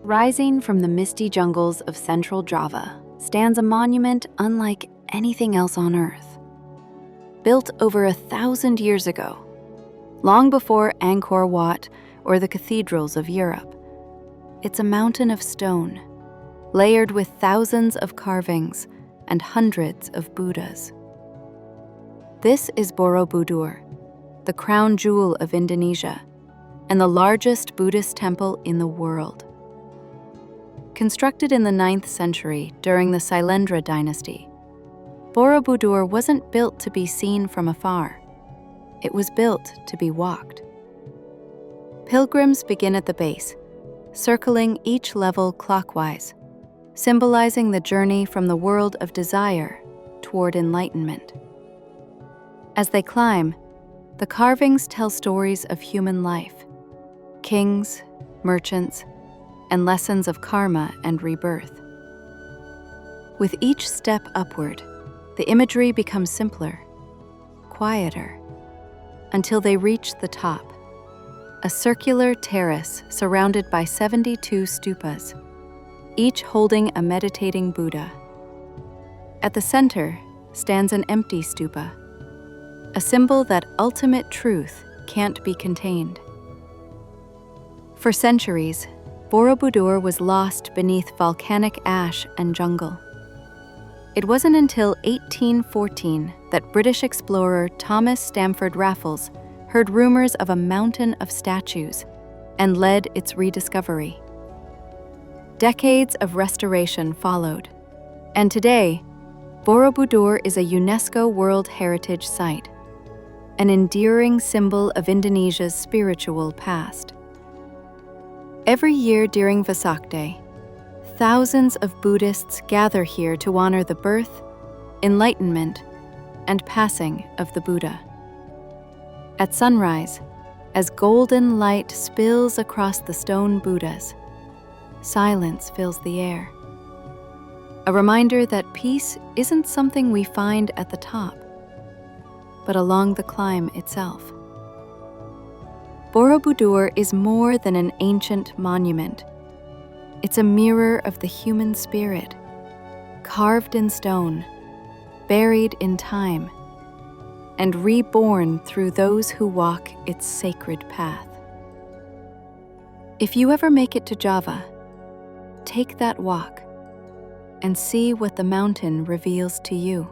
Rising from the misty jungles of central Java stands a monument unlike anything else on Earth. Built over 1,000 years ago, long before Angkor Wat or the cathedrals of Europe, it's a mountain of stone, layered with thousands of carvings and hundreds of Buddhas. This is Borobudur, the crown jewel of Indonesia, and the largest Buddhist temple in the world. Constructed in the 9th century during the Śailendra Dynasty, Borobudur wasn't built to be seen from afar. It was built to be walked. Pilgrims begin at the base, circling each level clockwise, symbolizing the journey from the world of desire toward enlightenment. As they climb, the carvings tell stories of human life, kings, merchants, and lessons of karma and rebirth. With each step upward, the imagery becomes simpler, quieter, until they reach the top, a circular terrace surrounded by 72 stupas, each holding a meditating Buddha. At the center stands an empty stupa, a symbol that ultimate truth can't be contained. For centuries, Borobudur was lost beneath volcanic ash and jungle. It wasn't until 1814 that British explorer Thomas Stamford Raffles heard rumors of a mountain of statues and led its rediscovery. Decades of restoration followed, and today, Borobudur is a UNESCO World Heritage Site, an enduring symbol of Indonesia's spiritual past. Every year during Vesak Day, thousands of Buddhists gather here to honor the birth, enlightenment, and passing of the Buddha. At sunrise, as golden light spills across the stone Buddhas, silence fills the air. A reminder that peace isn't something we find at the top, but along the climb itself. Borobudur is more than an ancient monument. It's a mirror of the human spirit, carved in stone, buried in time, and reborn through those who walk its sacred path. If you ever make it to Java, take that walk and see what the mountain reveals to you.